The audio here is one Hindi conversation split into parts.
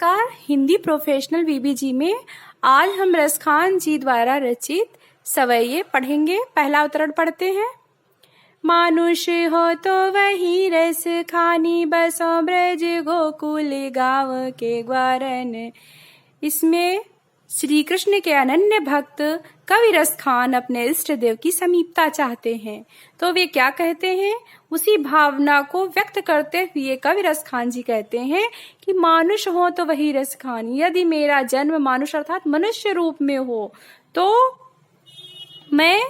नमस्कार। हिंदी प्रोफेशनल वीबीजी में आज हम रसखान जी द्वारा रचित सवैये पढ़ेंगे। पहला अवतरण पढ़ते हैं। मानुष हो तो वही रस खानी, बसों ब्रज गोकुल गाँव के ग्वारन। इसमें श्री कृष्ण के अनन्य भक्त कवि रसखान अपने इष्ट देव की समीपता चाहते हैं, तो वे क्या कहते हैं, उसी भावना को व्यक्त करते हुए कवि रसखान जी कहते हैं कि मानुष हो तो वही रसखान। यदि मेरा जन्म मानुष अर्थात मनुष्य रूप में हो तो मैं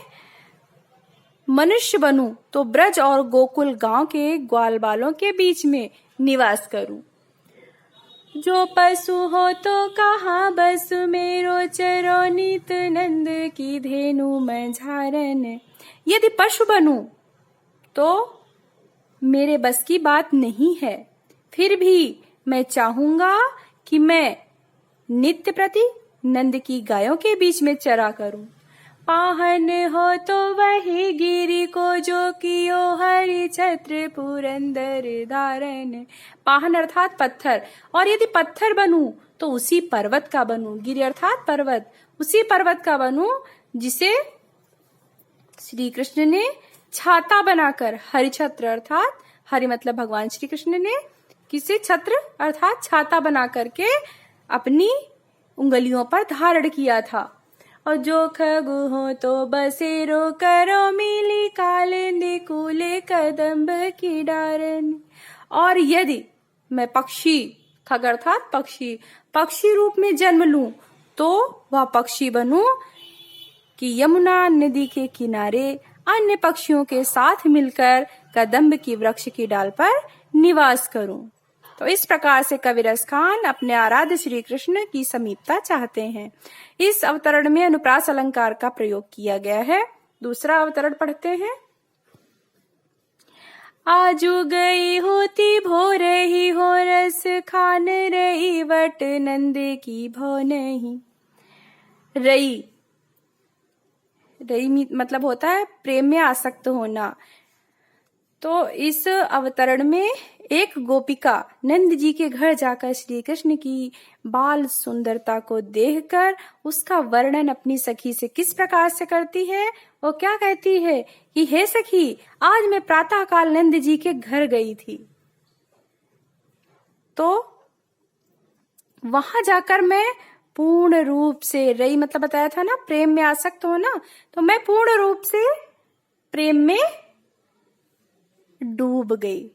मनुष्य बनूं, तो ब्रज और गोकुल गांव के ग्वाल बालों के बीच में निवास करूं। जो पशु हो तो कहाँ बस मेरो, चरो नित नंद की धेनु मझारन। यदि पशु बनूं तो मेरे बस की बात नहीं है, फिर भी मैं चाहूंगा कि मैं नित्य प्रति नंद की गायों के बीच में चरा करूं। पाहन हो तो वही गिरी को, जो कियो हरि छत्र पुरंदर धारण। पाहन अर्थात पत्थर, और यदि पत्थर बनूं तो उसी पर्वत का बनूं। गिरी अर्थात पर्वत, उसी पर्वत का बनूं जिसे श्री कृष्ण ने छाता बनाकर, हरि छत्र अर्थात हरि मतलब भगवान श्री कृष्ण ने किसे छत्र अर्थात छाता बना करके अपनी उंगलियों पर धारण किया था। और जो खगु हो तो बसेरो, करो मिली कालिंदी कूले कदम्ब की डारन। और यदि मैं पक्षी, खग अर्थात पक्षी रूप में जन्म लूं तो वह पक्षी बनूं कि यमुना नदी के किनारे अन्य पक्षियों के साथ मिलकर कदम्ब की वृक्ष की डाल पर निवास करूं। तो इस प्रकार से कवि रसखान अपने आराध्य श्री कृष्ण की समीपता चाहते हैं। इस अवतरण में अनुप्रास अलंकार का प्रयोग किया गया है। दूसरा अवतरण पढ़ते हैं। आजू गई होती भोर ही हो, रस खान रही वट नंद की भो नहीं। रई मतलब होता है प्रेम में आसक्त होना। तो इस अवतरण में एक गोपिका नंद जी के घर जाकर श्री कृष्ण की बाल सुंदरता को देखकर उसका वर्णन अपनी सखी से किस प्रकार से करती है। वो क्या कहती है कि हे सखी, आज मैं प्रातः काल नंद जी के घर गई थी, तो वहां जाकर मैं पूर्ण रूप से, रई मतलब बताया था ना प्रेम में आसक्त होना, तो मैं पूर्ण रूप से प्रेम में डूब गई।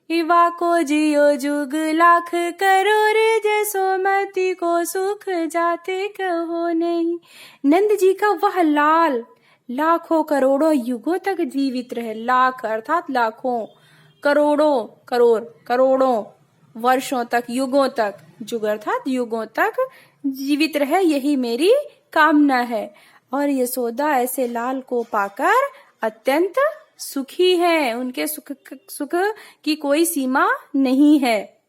इवा को जियो जुग लाख, करो रे जसोमती को सुख जाते कहो नहीं। नंद जी का वह लाल लाखों करोड़ों युगों तक जीवित रहे। लाख अर्थात लाखों, करोड़ों वर्षों तक, युगों तक, जुग अर्थात युगों तक जीवित रहे, यही मेरी कामना है। और यशोदा ऐसे लाल को पाकर अत्यंत सुखी है, उनके सुख की कोई सीमा नहीं है,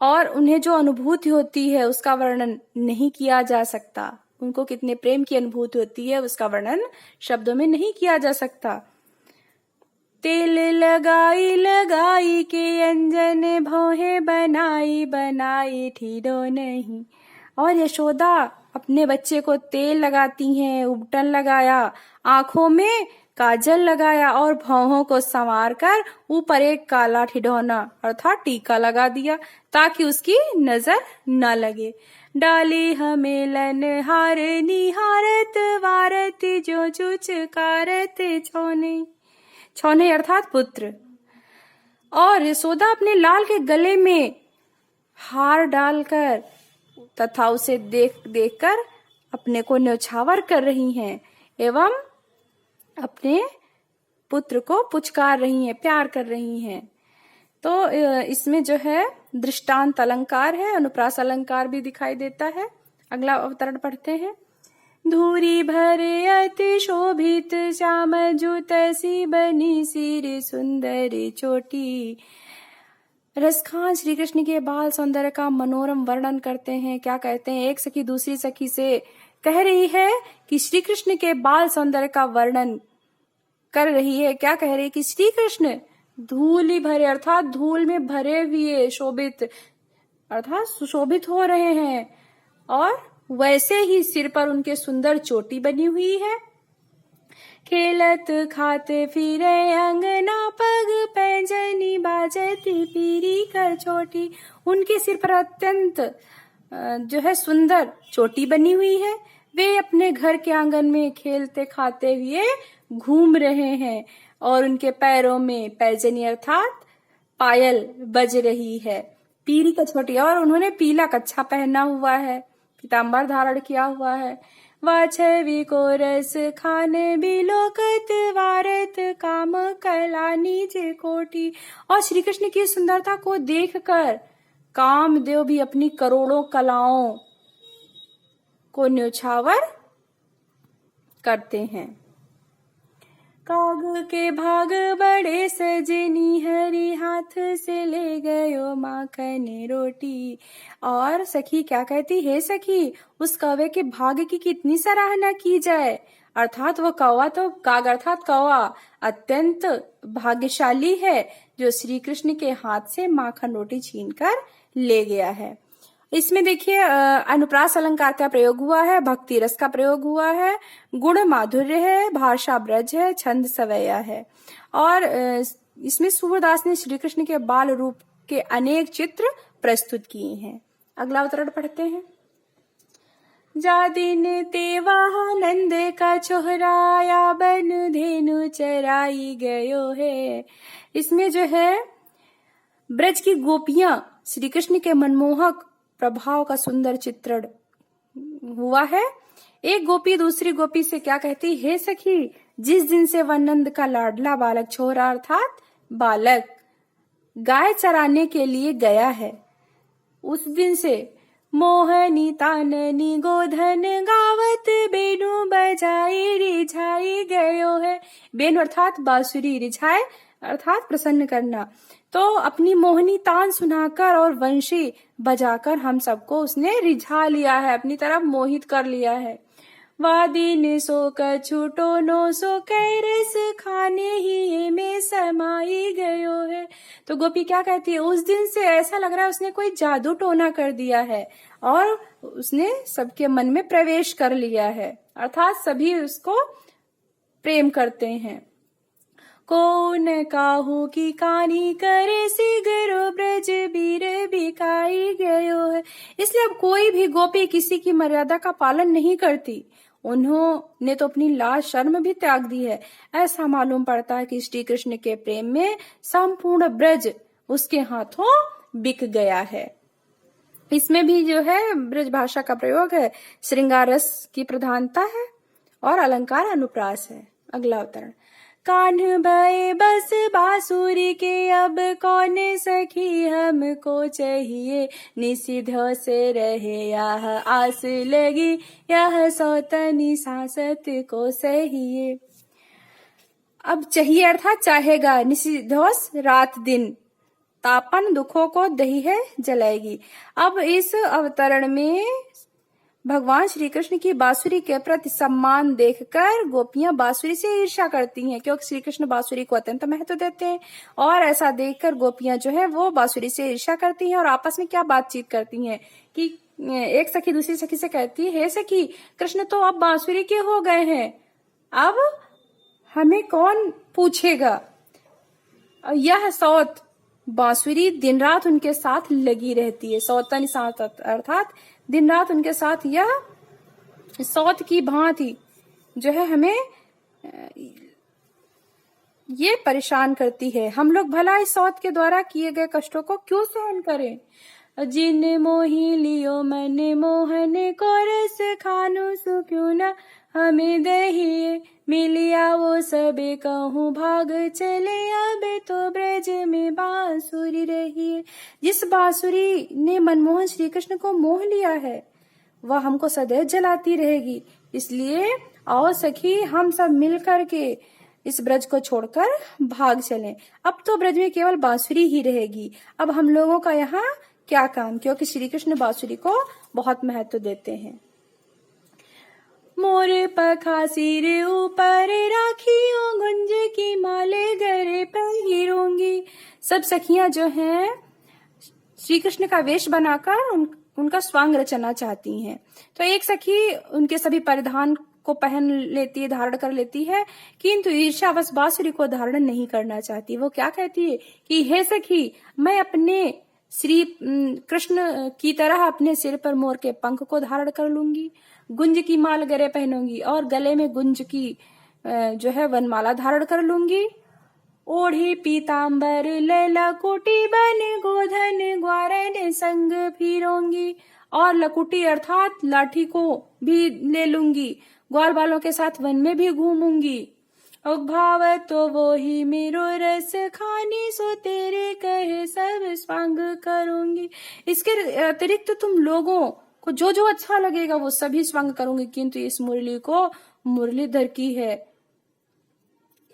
और उन्हें जो अनुभूति होती है उसका वर्णन नहीं किया जा सकता। उनको कितने प्रेम की अनुभूति होती है उसका वर्णन शब्दों में नहीं किया जा सकता। तेल लगाई लगाई के अंजन, भौहे बनाई ठीडो नहीं। और यशोदा अपने बच्चे को तेल लगाती हैं, उबटन लगाया, आंखों में काजल लगाया और भौहों को संवार कर ऊपर एक काला ठिठौना अर्थात टीका लगा दिया ताकि उसकी नजर न लगे। डाली हमेलन हार निहारत वारत, जो चुचकारत छौने अर्थात पुत्र। और यशोदा अपने लाल के गले में हार डालकर तथा उसे देख कर अपने को न्यौछावर कर रही हैं एवं अपने पुत्र को पुचकार रही हैं, प्यार कर रही हैं। तो इसमें जो है दृष्टांत अलंकार है, अनुप्रास अलंकार भी दिखाई देता है। अगला अवतरण पढ़ते हैं। धूरी भरे अति शोभित, श्याम जूत सी बनी सिर सुंदर चोटी। रसखान श्री कृष्ण के बाल सौंदर्य का मनोरम वर्णन करते हैं। क्या कहते हैं, एक सखी दूसरी सखी से कह रही है कि श्री कृष्ण के बाल सौंदर्य का वर्णन कर रही है। क्या कह रही है कि श्री कृष्ण धूली भरे अर्थात धूल में भरे हुए शोभित अर्थात सुशोभित हो रहे हैं, और वैसे ही सिर पर उनके सुंदर चोटी बनी हुई है। खेलत खाते फिरे अंगना, पग पैंजनी बाजती पीरी कर चोटी। उनके सिर पर अत्यंत जो है सुंदर चोटी बनी हुई है। वे अपने घर के आंगन में खेलते खाते हुए घूम रहे हैं, और उनके पैरों में पैजनी अर्थात पायल बज रही है, पीरी का चोटी, और उन्होंने पीला कच्छा पहना हुआ है, पीताम्बर धारण किया हुआ है। वाछवी को रस खाने बिलोकत, वारत काम कला निज कोटि। और श्री कृष्ण की सुंदरता को देखकर कामदेव भी अपनी करोड़ों कलाओं को न्योछावर करते हैं। काग के भाग बड़े सजनी, हरि हाथ से ले गयो माखन रोटी। और सखी क्या कहती है, सखी उस कौवे के भाग की कितनी सराहना की जाए। अर्थात वो कौवा तो काग अर्थात कौवा अत्यंत भाग्यशाली है, जो श्री कृष्ण के हाथ से माखन रोटी छीनकर ले गया है। इसमें देखिए अनुप्रास अलंकार का प्रयोग हुआ है, भक्ति रस का प्रयोग हुआ है, गुण माधुर्य है, भाषा ब्रज है, छंद सवैया है। और इसमें सूरदास ने श्री कृष्ण के बाल रूप के अनेक चित्र प्रस्तुत किए हैं। अगला अवतरण पढ़ते हैं। जा दिन तेवा नंद का छोहराया, बन धेनु चराई गयो है। इसमें जो है ब्रज की गोपियां श्री कृष्ण के मनमोहक प्रभाव का सुंदर चित्रण हुआ है। एक गोपी दूसरी गोपी से क्या कहती, हे सखी जिस दिन से वह नंद का लाडला बालक छोरा अर्थात बालक गाय चराने के लिए गया है, उस दिन से मोहनी ताननी गोधन गावत, बेनु बजाई रिझाई गयो है। बेनु अर्थात बांसुरी, रिझाए अर्थात प्रसन्न करना। तो अपनी मोहनी तान सुनाकर और वंशी बजाकर हम सबको उसने रिझा लिया है, अपनी तरफ मोहित कर लिया है। वादिन सो कछुटो नो सो कैरस, खाने ही में समाई गयो है। तो गोपी क्या कहती है, उस दिन से ऐसा लग रहा है उसने कोई जादू टोना कर दिया है और उसने सबके मन में प्रवेश कर लिया है, अर्थात सभी उसको प्रेम करते हैं। कौन काहू की कानी करे, सिगरो ब्रज बीर बिकाई गयो है। इसलिए अब कोई भी गोपी किसी की मर्यादा का पालन नहीं करती, उन्होंने तो अपनी लाज शर्म भी त्याग दी है। ऐसा मालूम पड़ता है कि श्री कृष्ण के प्रेम में संपूर्ण ब्रज उसके हाथों बिक गया है। इसमें भी जो है ब्रज भाषा का प्रयोग है, श्रृंगार रस की प्रधानता है और अलंकार अनुप्रास है। अगला अवतरण। कान्ह भये बस बांसुरी के, अब कौन सखी हमको चाहिए, निषिद्ध से रहे यह आस लगी, यह सौतनी सांसत को सहिए। अब चाहिए अर्थात चाहेगा, निषिद्धोस रात दिन, तापन दुखों को दही है जलाएगी। अब इस अवतरण में भगवान श्री कृष्ण की बांसुरी के प्रति सम्मान देखकर गोपियां बांसुरी से ईर्ष्या करती हैं, क्योंकि श्री कृष्ण बांसुरी को अत्यंत महत्व देते हैं। और ऐसा देखकर गोपियां जो है वो बांसुरी से ईर्ष्या करती हैं और आपस में क्या बातचीत करती हैं कि एक सखी दूसरी सखी से कहती है, हे सखी कृष्ण तो अब बांसुरी के हो गए हैं, अब हमें कौन पूछेगा। यह सौत बांसुरी दिन रात उनके साथ लगी रहती है, सौतन साथ अर्थात दिन रात उनके साथ यह सौत की भांति जो है हमें ये परेशान करती है। हम लोग भला इस सौत के द्वारा किए गए कष्टों को क्यों सहन करें। जिन मोही लियो मन मोहन को, रस खानु सु क्यों न हमें दहिए, मिलिया वो सबे कहूँ भाग चले, अब तो ब्रज में बांसुरी रहिए। जिस बांसुरी ने मनमोहन श्री कृष्ण को मोह लिया है वह हमको सदैव जलाती रहेगी, इसलिए आओ सखी हम सब मिल करके इस ब्रज को छोड़कर भाग चलें। अब तो ब्रज में केवल बांसुरी ही रहेगी, अब हम लोगों का यहाँ क्या काम, क्योंकि श्री कृष्ण बांसुरी को बहुत महत्व देते हैं। मोर पखा सिर ऊपर राखियो, गुंज की माले गरे पहिरूंगी। सब सखियां जो हैं श्री कृष्ण का वेश बनाकर उनका स्वांग रचना चाहती हैं। तो एक सखी उनके सभी परिधान को पहन लेती है, धारण कर लेती है, किंतु ईर्ष्यावश बांसुरी को धारण नहीं करना चाहती। वो क्या कहती है कि हे सखी, मैं अपने श्री कृष्ण की तरह अपने सिर पर मोर के पंख को धारण कर लूंगी, गुंज की माल गले पहनूंगी और गले में गुंज की जो है वनमाला धारण कर लूंगी। ओढ़ी पीतांबर लैला कोटी बन गोधन ग्वारन संग फिरोंगी, और लकुटी अर्थात लाठी को भी ले लूंगी, ग्वाल बालों के साथ वन में भी घूमूंगी। भाव तो वो ही मेरो रस खानी, सो तेरे कहे सब स्वांग करूंगी। इसके अतिरिक्त तुम लोगों को जो जो अच्छा लगेगा वो सभी स्वांग करूंगी, किंतु इस मुरली को मुरलीधर की है।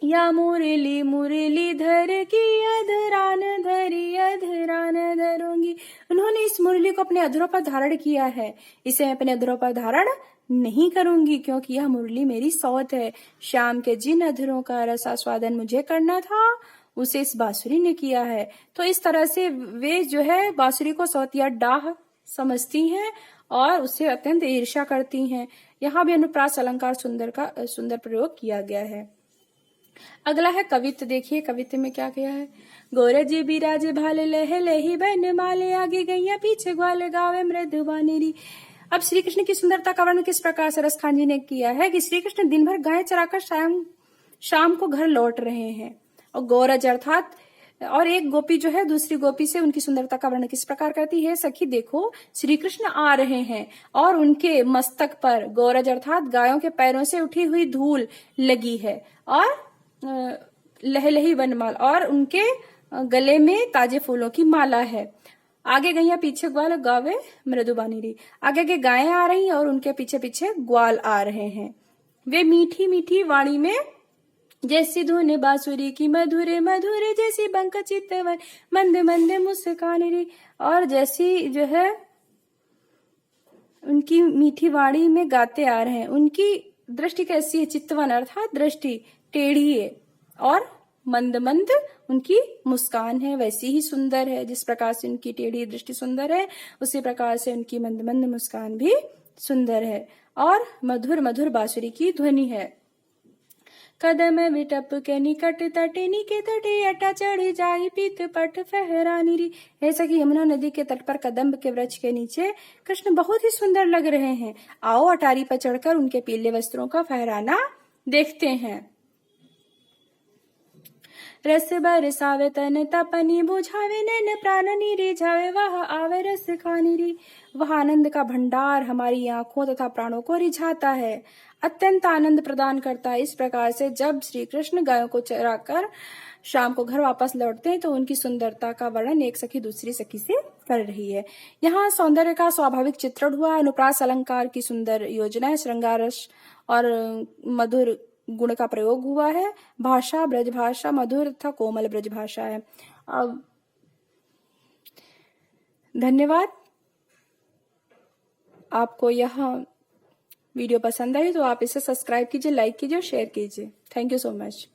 या मुरली मुरलीधर की अधरान धरी अधरान धरूंगी। उन्होंने इस मुरली को अपने अधरों पर धारण किया है, इसे मैं अपने अधरों पर धारण नहीं करूंगी, क्योंकि यह मुरली मेरी सौत है। श्याम के जिन अधरों का रसास्वादन मुझे करना था उसे इस बांसुरी ने किया है। तो इस तरह से वे जो है बांसुरी को सौतिया डाह समझती हैं और उससे अत्यंत ईर्ष्या करती हैं। यहाँ भी अनुप्रास अलंकार सुंदर प्रयोग किया गया है। अगला है कवित्व। देखिए कवित्व में क्या किया है। गोरज बिराज भाले लहे लही बन माले, आगे गैया पीछे ग्वाल गावे मृदुबानी री। अब श्री कृष्ण की सुंदरता का वर्णन किस प्रकार से रसखान जी ने किया है कि श्री कृष्ण दिन भर गाय चराकर शाम को घर लौट रहे हैं, और गोरज अर्थात और एक गोपी जो है दूसरी गोपी से उनकी सुंदरता का वर्णन किस प्रकार करती है। सखी देखो, श्री कृष्ण आ रहे हैं और उनके मस्तक पर गोरज अर्थात गायों के पैरों से उठी हुई धूल लगी है, और लहलही वनमाल, और उनके गले में ताजे फूलों की माला है। आगे गैया पीछे ग्वाल गावे मृदुबानी री। आगे आगे गायें आ रही और उनके पीछे पीछे ग्वाल आ रहे हैं। वे मीठी मीठी वाणी में जैसी धुन बांसुरी की मधुरे मधुरे, जैसी बंक चितवन मंद मंद मुस्कान री। और जैसी जो है उनकी मीठी वाणी में गाते आ रहे हैं। उनकी दृष्टि कैसी है, चितवन अर्थात दृष्टि टेढ़ी है, और मंद मंद उनकी मुस्कान है, वैसी ही सुंदर है। जिस प्रकार से उनकी टेढ़ी दृष्टि सुंदर है, उसी प्रकार से उनकी मंद मंद मुस्कान भी सुंदर है, और मधुर मधुर बांसुरी की ध्वनि है। कदम विटप के निकट तटे निके तटे, अटा चढ़ी जाई पीत पट फहरानी री। ऐसा कि यमुना नदी के तट पर कदम्ब के वृक्ष के नीचे कृष्ण बहुत ही सुंदर लग रहे हैं। आओ अटारी पर चढ़कर उनके पीले वस्त्रों का फहराना देखते हैं। रस बरसावे तन तपनी बुझावे, नैन प्राण रिझावे, वह आवे रस खानी री। वह आनंद का भंडार हमारी आंखों तथा प्राणों को रिझाता है, अत्यंत आनंद प्रदान करता है। इस प्रकार से जब श्री कृष्ण गायों को चराकर शाम को घर वापस लौटते हैं तो उनकी सुंदरता का वर्णन एक सखी दूसरी सखी से कर रही है। यहाँ सौंदर्य का स्वाभाविक चित्रण हुआ। अनुप्रास अलंकार की सुंदर योजना है, श्रृंगार रस और मधुर गुण का प्रयोग हुआ है। भाषा ब्रज भाषा मधुर तथा कोमल ब्रज भाषा है। अब धन्यवाद। आपको यह वीडियो पसंद आई तो आप इसे सब्सक्राइब कीजिए, लाइक कीजिए और शेयर कीजिए। Thank you so much.